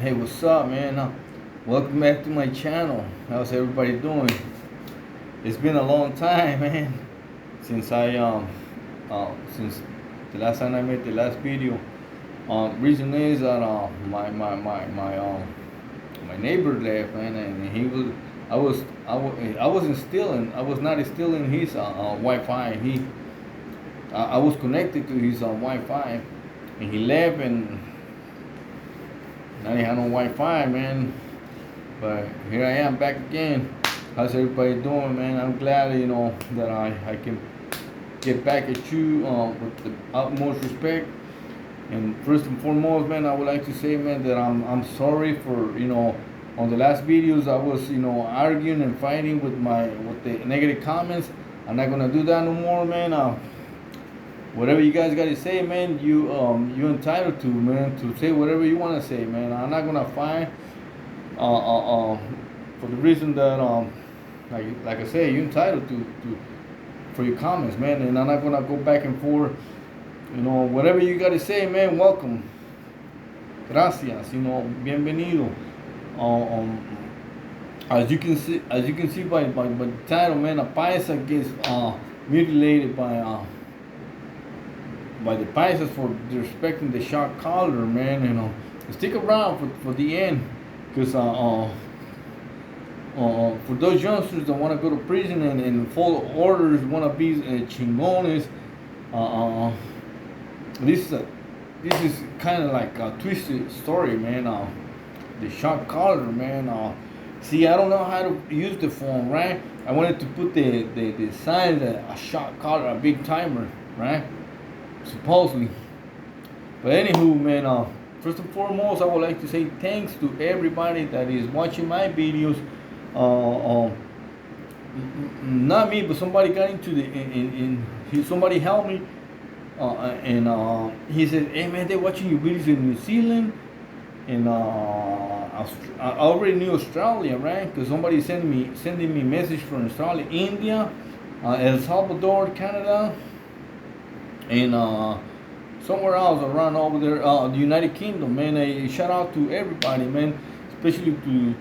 Hey, what's up, man? Welcome back to my channel. How's everybody doing? It's been a long time, man, since since the last time I made the last video. Reason is that my neighbor left, man, and I was not installing his Wi-Fi. I was connected to his Wi-Fi, and he left, and now he had no Wi-Fi, man. But here I am back again. How's everybody doing, man? I'm glad, that I can get back at you with the utmost respect. And first and foremost, man, I would like to say, man, that I'm sorry for, on the last videos I was, arguing and fighting with the negative comments. I'm not gonna do that no more, man. Whatever you guys gotta say, man, you entitled to, man, to say whatever you wanna say, man. I'm not gonna fight. For the reason that like I say, you're entitled to for your comments, man, and I'm not gonna go back and forth. Whatever you gotta say, man, welcome. Gracias, bienvenido. Um, as you can see by the title, man, a paisa gets mutilated by the paisas for disrespecting the shot caller, man. Stick around for the end, because for those youngsters that want to go to prison and follow orders, want to be chingones, this is kind of like a twisted story, man. The shot caller, man. See, I don't know how to use the phone, right? I wanted to put the sign that a shot caller, a big timer, right? Supposedly. But anywho, man. First and foremost, I would like to say thanks to everybody that is watching my videos. Not me, but somebody got into somebody helped me, and he said, "Hey, man, they're watching your videos in New Zealand, and I already knew Australia, right? Because somebody sending me message from Australia, India, El Salvador, Canada, and somewhere else around over there, the United Kingdom, man. A shout out to everybody, man, especially to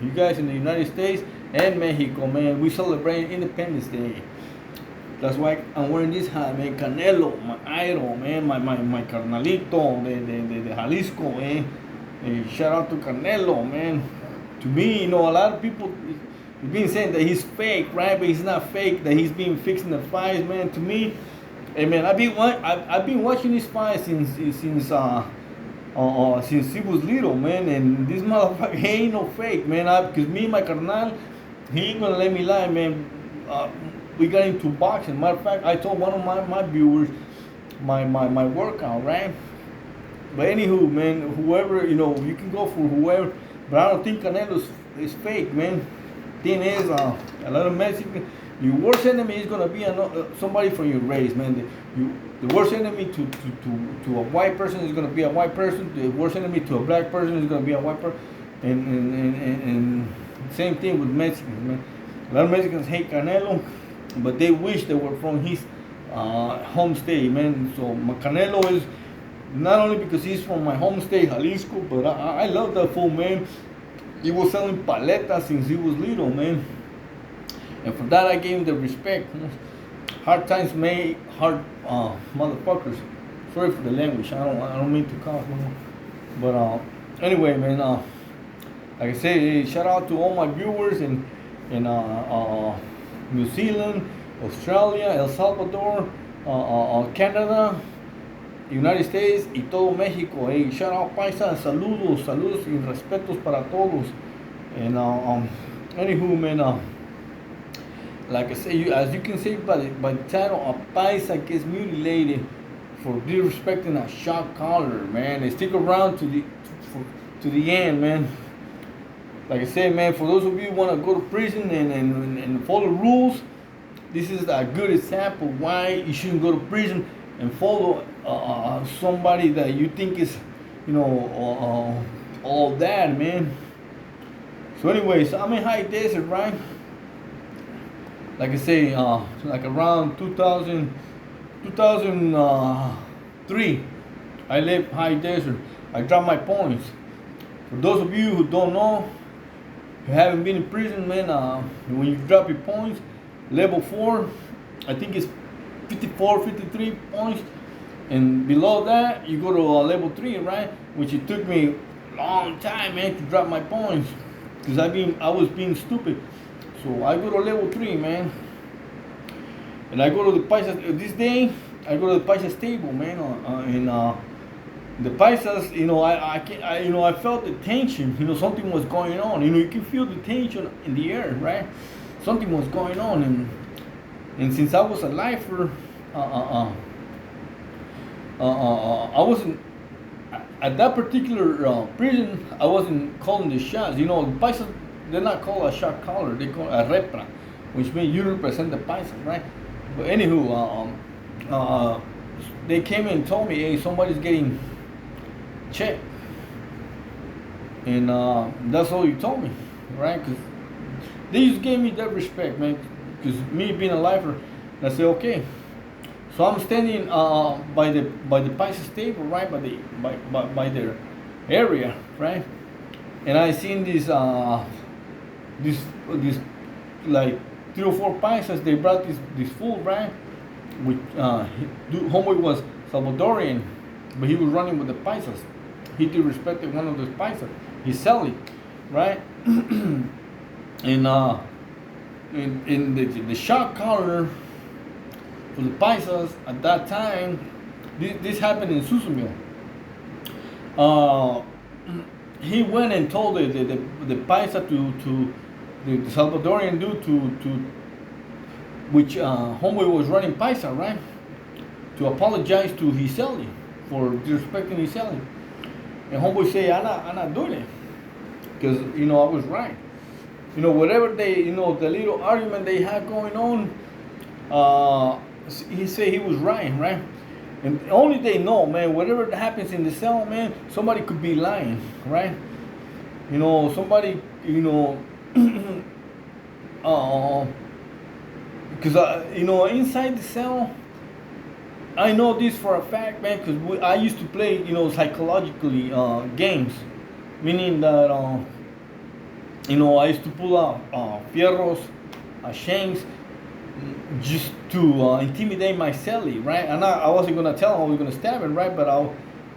you guys in the United States and Mexico, man. We celebrate Independence Day. That's why I'm wearing this hat, man. Canelo, my idol, man, my carnalito de Jalisco, man. Shout out to Canelo, man. To me, a lot of people have been saying that he's fake, right? But he's not fake. That he's been fixing the fights, man. To me, hey, man, I've been watching this fight since he was little, man. And this motherfucker, he ain't no fake, man. Because me and my carnal, he ain't gonna let me lie, man. We got into boxing. Matter of fact, I told one of my viewers my workout, right? But anywho, man, whoever, you can go for whoever. But I don't think Canelo is fake, man. Thing is, a lot of Mexican. Your worst enemy is gonna be somebody from your race, man. The worst enemy to a white person is gonna be a white person. The worst enemy to a black person is gonna be a white person. And same thing with Mexicans, man. A lot of Mexicans hate Canelo, but they wish they were from his home state, man. So my Canelo is not only because he's from my home state, Jalisco, but I love that fool, man. He was selling paletas since he was little, man. And for that, I gave him the respect. Hard times make hard motherfuckers. Sorry for the language. I don't mean to cough, but anyway, man. Like I said, hey, shout out to all my viewers in New Zealand, Australia, El Salvador, Canada, United States y todo México. Hey, shout out paisa, saludos y respetos para todos. And anywho, man. Like I say, as you can see by the title, a paisa gets mutilated for disrespecting a shot caller, man. They stick around to the end, man. Like I said, man, for those of you who want to go to prison and follow rules, this is a good example why you shouldn't go to prison and follow somebody that you think is, all that, man. So anyways, I'm in high desert, right? Like I say, like around 2003, I left high desert. I dropped my points. For those of you who don't know, who haven't been in prison, man, when you drop your points, level 4, I think it's 54, 53 points, and below that you go to level 3, right? Which it took me a long time, man, to drop my points, because I was being stupid. So I go to level 3, man, and I go to the paisa. This day I go to the paisa table, man, and the paisas, I felt the tension. Something was going on. You can feel the tension in the air, right? Something was going on, and since I was a lifer, I wasn't at that particular prison. I wasn't calling the shots. Paisas, they're not called a shot caller. They call a repra, which means you represent the paisas, right? But anywho, they came and told me, hey, somebody's getting checked, and that's all you told me, right? Because they just gave me that respect, man. Because me being a lifer, I said okay. So I'm standing by the paisa table, right, by their area, right, and I seen this like 3 or 4 paisas. They brought this fool, right, which homeboy was Salvadorian, but he was running with the paisas. He disrespected one of those paisas. He's selling, right, and in the shot caller for the paisas at that time, this happened in Susumil. He went and told the paisa to the Salvadorian dude to which homeboy was running paisa, right, to apologize to Hiseli for disrespecting Hiseli. And homeboy say, I'm not doing it, because I was right. Whatever they, the little argument they had going on, he said he was right, right? And only they know, man, whatever happens in the cell, man, somebody could be lying, right? Somebody, because, inside the cell, I know this for a fact, man, because I used to play, psychologically games, meaning that, I used to pull out fierros, shanks, just to intimidate my cellie, right? And I wasn't gonna tell him I was gonna stab him, right? But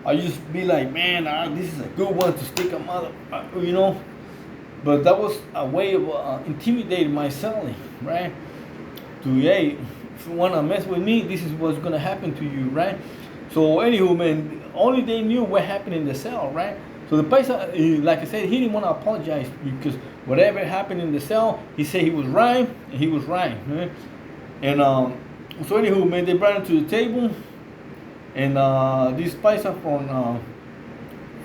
I just be like, man, this is a good one to stick a mother, But that was a way of intimidating my cellie, right? To, hey, if you wanna mess with me, this is what's gonna happen to you, right? So anywho, man, only they knew what happened in the cell, right? So the paisa, like I said, he didn't want to apologize, because whatever happened in the cell, he said he was right, and he was right, right? And so anywho, man, they brought him to the table, and this paisa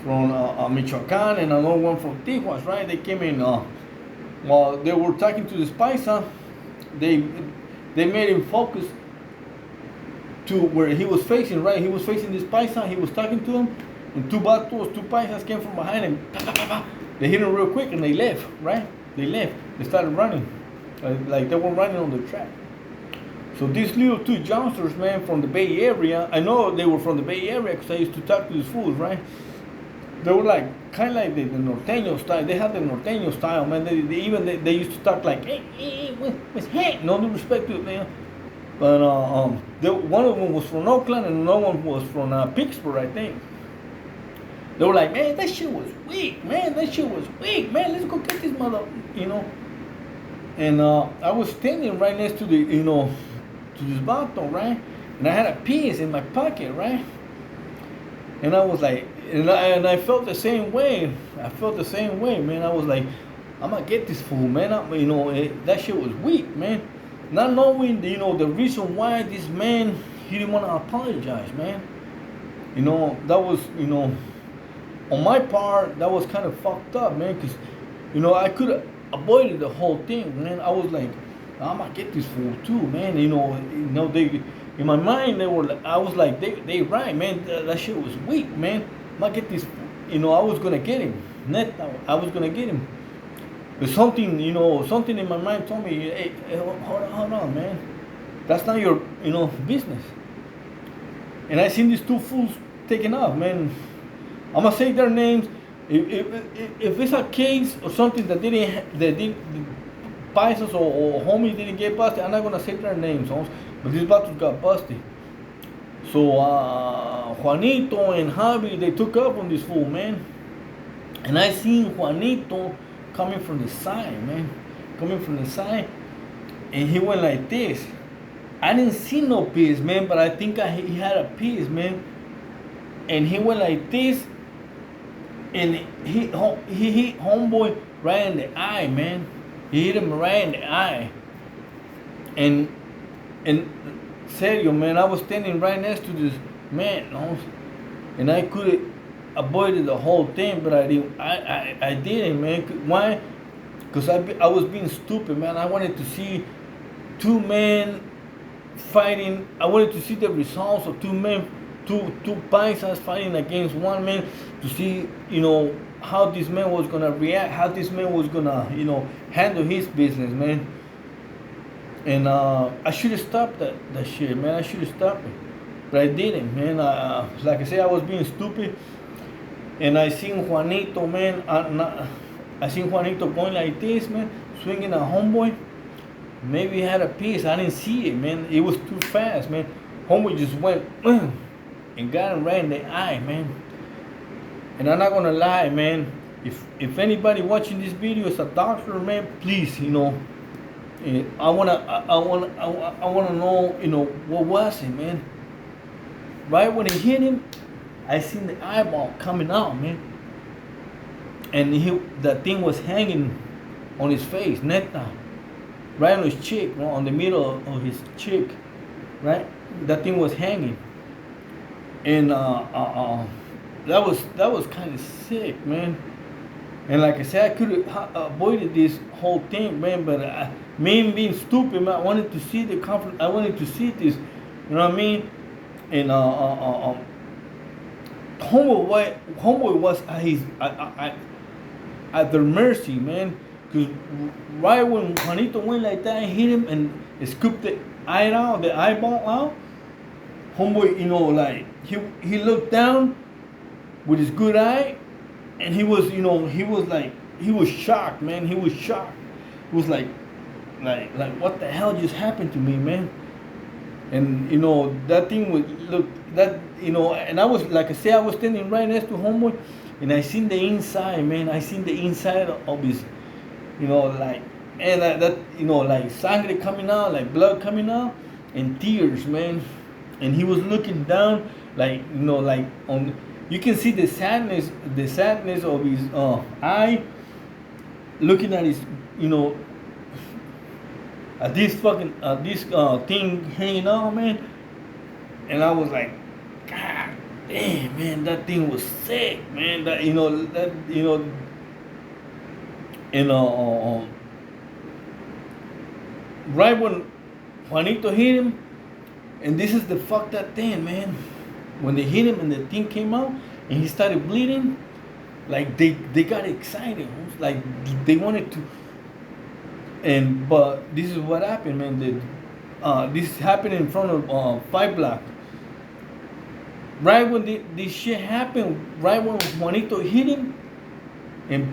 from Michoacan and another one from Tijuas, right? They came in while they were talking to this paisa. They made him focus to where he was facing, right? He was facing this paisa. He was talking to him. And 2 paisas came from behind him. They hit him real quick and they left, right? They left. They started running. Like they were running on the track. So these little 2 youngsters, man, from the Bay Area, I know they were from the Bay Area because I used to talk to these fools, right? They were like, kind of like the norteño style. They had the norteño style, man. They used to talk like, hey, what's hey? No respect to it, man. But one of them was from Oakland and another one was from Pittsburgh, I think. They were like, man, that shit was weak, man. That shit was weak, man. Let's go get this mother, And I was standing right next to the, to this vato, right? And I had a piece in my pocket, right? And I was like, and I felt the same way. I felt the same way, man. I was like, I'm gonna get this fool, man. That shit was weak, man. Not knowing, the reason why this man, he didn't want to apologize, man. That was, on my part, that was kind of fucked up, man, because, I could have avoided the whole thing, man. I was like, I'm gonna get this fool too, man. They, in my mind, I was like, they right, man. That shit was weak, man. I'm gonna get this, I was gonna get him. I was gonna get him. But something in my mind told me, hey, hold on, man. That's not your, business. And I seen these 2 fools taking off, man. I'm gonna say their names, If it's a case or something that did paisas or homies didn't get busted, I'm not gonna say their names, homes, but these battles got busted. So Juanito and Javi, they took up on this fool, man. And I seen Juanito coming from the side, man. Coming from the side. And he went like this. I didn't see no piece, man, but I think he had a piece, man. And he went like this. And he hit homeboy right in the eye, man. He hit him right in the eye. And serio, man, I was standing right next to this man, no? And I could avoid the whole thing, but I didn't, man. Why? Because I was being stupid, man. I wanted to see two men fighting. I wanted to see the results of two paisas fighting against one man, to see, how this man was gonna react, how this man was gonna, handle his business, man. And I should have stopped that shit, man. I should have stopped it, but I didn't, man. Like I said, I was being stupid, and I seen Juanito, man. I seen Juanito going like this, man, swinging a homeboy. Maybe he had a piece. I didn't see it, man. It was too fast, man. Homeboy just went and got him right in the eye, man. And I'm not gonna lie, man. If anybody watching this video is a doctor, man, please, I wanna know, what was it, man? Right when he hit him, I seen the eyeball coming out, man. And that thing was hanging on his face, neta, right on his cheek, on the middle of his cheek, right? That thing was hanging, and that was kind of sick, man. And like I said, I could have avoided this whole thing, man. But me being stupid, man, I wanted to see the conflict. I wanted to see this, you know what I mean? And homeboy was at their mercy, man. Because right when Juanito went like that and hit him and scooped the eyeball out, homeboy, like he looked down with his good eye, and he was shocked, man. He was shocked. He was like what the hell just happened to me, man? And that thing would look that and I was, like I said, I was standing right next to homeboy, and I seen the inside, man. I seen the inside of his, like sangre coming out, like blood coming out, and tears, man. And he was looking down, like on. You can see the sadness of his eye, looking at his, at this thing hanging out, man. And I was like, God damn, man, that thing was sick, man. That and right when Juanito hit him, and this is the fucked up thing, man. When they hit him and the thing came out and he started bleeding, like they got excited, like they wanted to. But this is what happened, man. This happened in front of 5 Block. Right when this shit happened, right when Juanito hit him and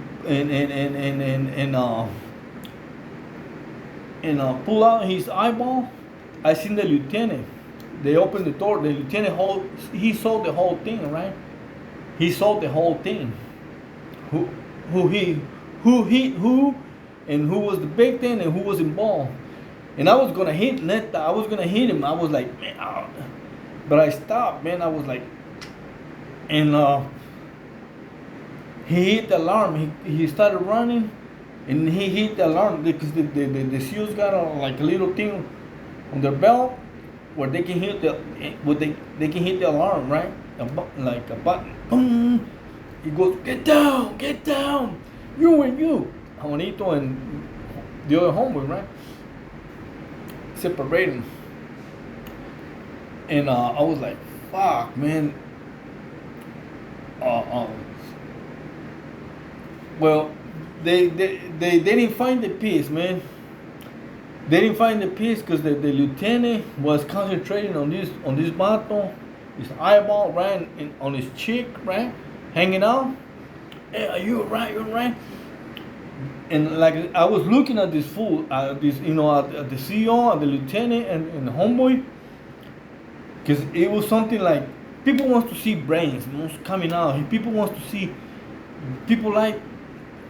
pull out his eyeball, I seen the lieutenant. They opened the door. The lieutenant he saw the whole thing, right? He saw the whole thing. Who, and who was the big thing and who was involved. And I was gonna hit Neta. I was gonna hit him. I was like, man, but I stopped, man. I was like, and he hit the alarm. He started running, and he hit the alarm because the SEALs got like a little thing on their belt, where they can hit they can hit the alarm, right? Like a button. Boom. He goes, get down, you and you. Juanito and the other homeboy, right? Separating. And I was like, fuck, man. Well, they didn't find the piece, man. They didn't find the piece because the lieutenant was concentrating on this bottle, his eyeball, right, on his cheek, right, hanging out. Hey, are you alright? You alright? And like I was looking at this fool, this at the CEO, at the lieutenant, and the homeboy, because it was something like people wants to see brains coming out. People wants to see people like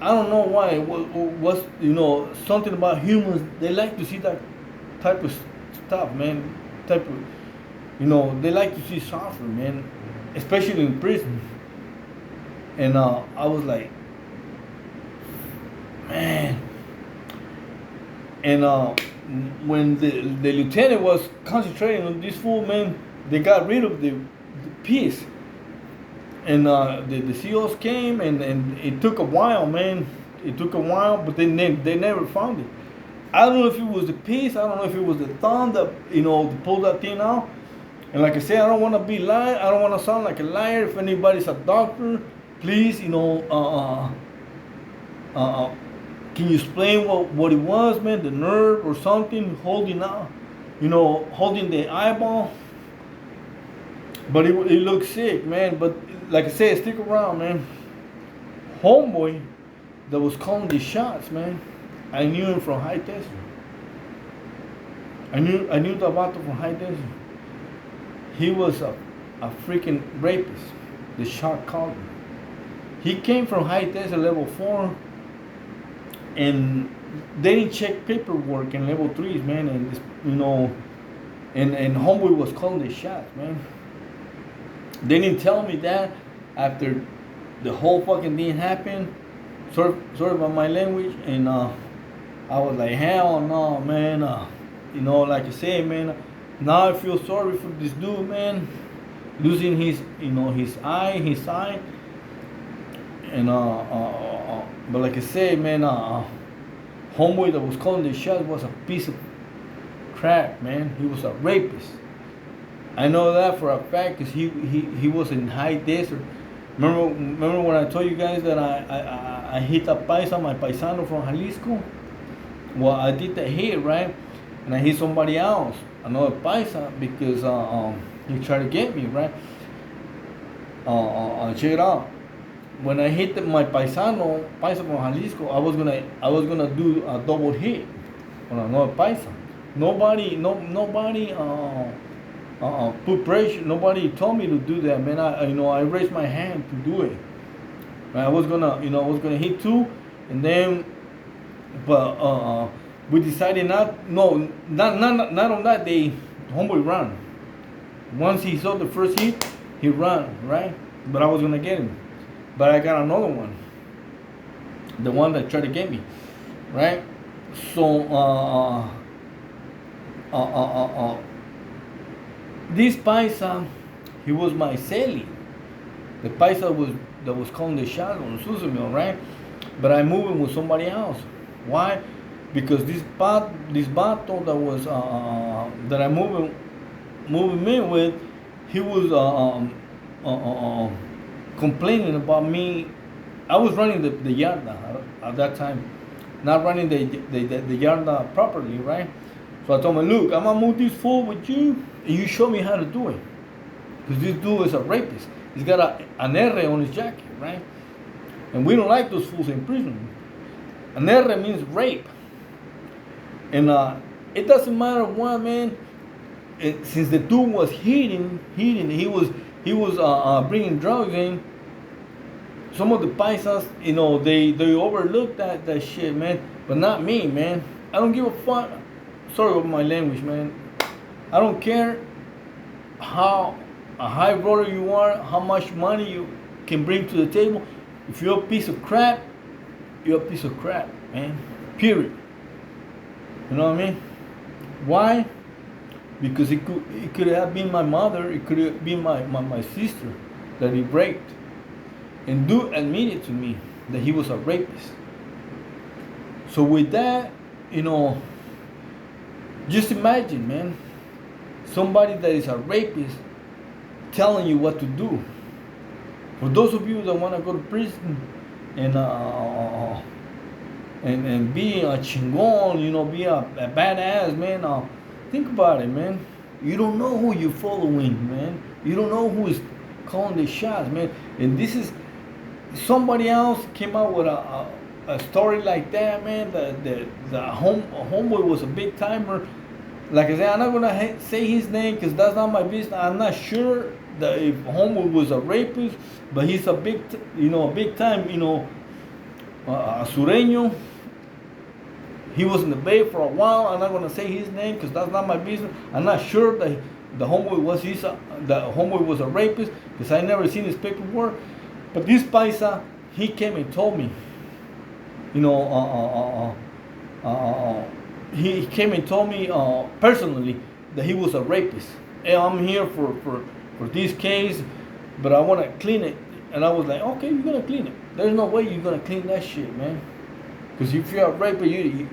I don't know why. What's something about humans? They like to see that type of stuff, man. Type of they like to see suffering, man, especially in prison. And I was like, man. And when the lieutenant was concentrating on this fool, man, they got rid of the piece. And the CEOs came, and it took a while, man. It took a while, but they never found it. I don't know if it was the piece. I don't know if it was the thumb that pulled that thing out. And like I said, I don't want to be lying. I don't want to sound like a liar. If anybody's a doctor, please, can you explain what it was, man? The nerve or something holding out, holding the eyeball. But it looked sick, man. But like I said, stick around, man. Homeboy that was calling the shots, man. I knew him from High Desert. I knew the vato from High Desert. He was a freaking rapist. The shot called him. He came from High Desert level 4, and they didn't check paperwork in level 3s, man. And homeboy was calling the shots, man. They didn't tell me that after the whole fucking thing happened. Sorry about my language, and I was like, hell no, man. Like I said, man. Now I feel sorry for this dude, man, losing his eye, and but like I said, man, homeboy that was calling the shots was a piece of crap, man. He was a rapist. I know that for a fact because he was in High Desert. Remember when I told you guys that I hit a paisa, my paisano from Jalisco? Well, I did the hit, right? And I hit somebody else, another paisa, because he tried to get me, right? Check it out. When I hit my paisa from Jalisco, I was gonna do a double hit on another paisa. Nobody put pressure. Nobody told me to do that, man. I raised my hand to do it. I was gonna hit two, and then, but we decided not on that day. Homeboy ran. Once he saw the first hit, he ran, right? But I was gonna get him. But I got another one. The one that tried to get me, right? So this paisa, he was my celly. The paisa that was calling the shots on Susamil, right? But I moved him with somebody else. Why? Because this vato that was that I moved him in with, he was complaining about me. I was running the yarda at that time, not running the yarda properly, right? So I told him, look, I'm gonna move this fool with you, and you show me how to do it. Because this dude is a rapist. He's got an R on his jacket, right? And we don't like those fools in prison. An R means rape. And it doesn't matter what, man. Since the dude was hitting, he was bringing drugs in. Some of the paisas, they overlooked that shit, man. But not me, man. I don't give a fuck. Sorry about my language, man. I don't care how a high roller you are, how much money you can bring to the table. If you're a piece of crap, you're a piece of crap, man. Period. You know what I mean? Why? Because it could have been my mother, it could have been my sister that he raped. And dude admitted to me that he was a rapist. So with that, just imagine, man, somebody that is a rapist telling you what to do. For those of you that want to go to prison and be a chingon, be a badass, man, think about it, man. You don't know who you're following, man. You don't know who is calling the shots, man. And this is somebody else came out with a story like that, man. The homeboy was a big timer. Like I said, I'm not gonna say his name because that's not my business. I'm not sure that if homeboy was a rapist, but he's a a big time, sureño. He was in the Bay for a while. I'm not gonna say his name because that's not my business. I'm not sure that the homeboy was a rapist because I never seen his paperwork. But this paisa, he came and told me, you know, he came and told me personally that he was a rapist. Hey, I'm here for this case, but I want to clean it. And I was like, okay, you're gonna clean it. There's no way you're gonna clean that shit, man. Because if you're a rapist, you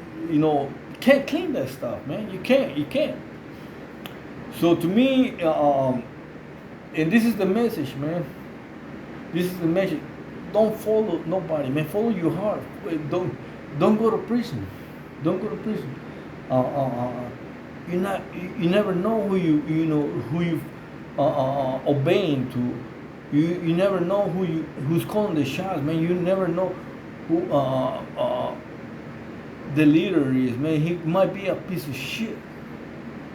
can't clean that stuff, man. You can't. So to me, and this is the message, man. This is the message. Don't follow nobody, man. Follow your heart. Don't go to prison. Don't go to prison. You never know who you obeying to. You never know who's calling the shots, man. You never know who the leader is, man. He might be a piece of shit.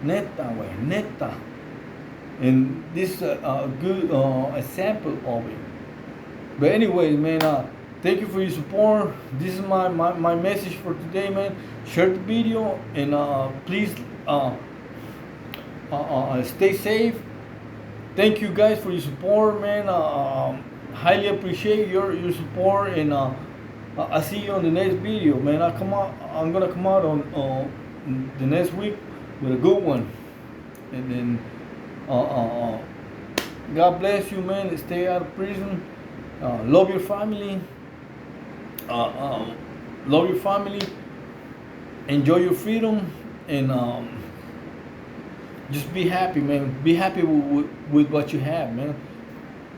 Neta, way, neta. And this is a good example of it. But anyways, man, thank you for your support. This is my message for today, man. Share the video and please stay safe. Thank you guys for your support, man. Highly appreciate your support, and I'll see you on the next video, man. I'm gonna come out on the next week with a good one, and then God bless you, man. Stay out of prison. Love your family. Love your family. Enjoy your freedom, and just be happy, man. Be happy with what you have, man.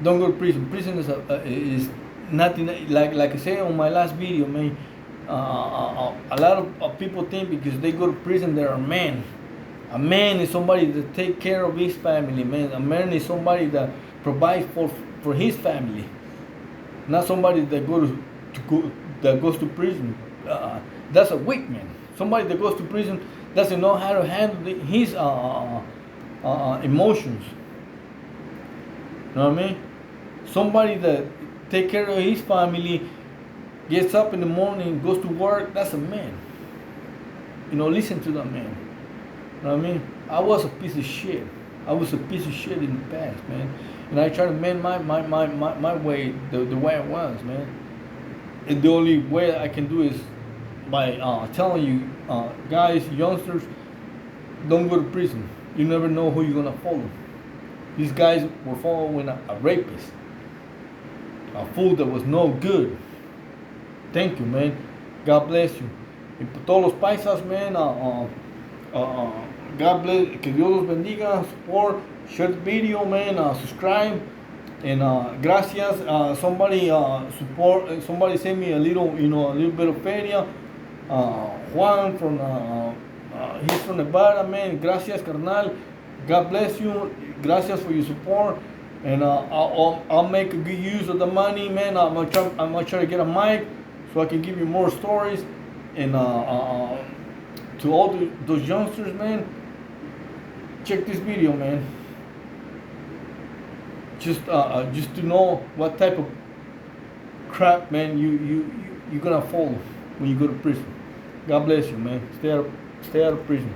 Don't go to prison. Prison is nothing. Like I said on my last video, man. A lot of people think because they go to prison they're a man. A man is somebody that take care of his family, man. A man is somebody that provides for his family, not somebody that goes to prison. That's a weak man. Somebody that goes to prison doesn't know how to handle his emotions. You know what I mean? Somebody that take care of his family, gets up in the morning, goes to work. That's a man. Listen to that man. You know what I mean? I was a piece of shit. I was a piece of shit in the past, man. And I try to mend my way the way I was, man. And the only way I can do is by telling you, guys, youngsters, don't go to prison. You never know who you're gonna follow. These guys were following a rapist, a fool that was no good. Thank you, man. God bless you. Y por todos los paisas, man, God bless, que Dios los bendiga, support, share the video, man, subscribe, and gracias. Somebody somebody sent me a little bit of feria. Juan he's from Nevada, man. Gracias, carnal. God bless you. Gracias for your support. And I'll make a good use of the money, man. I'm gonna try to get a mic so I can give you more stories. And to all those youngsters, man, check this video, man. Just to know what type of crap, man, you're gonna follow when you go to prison. God bless you, man. Stay out of prison.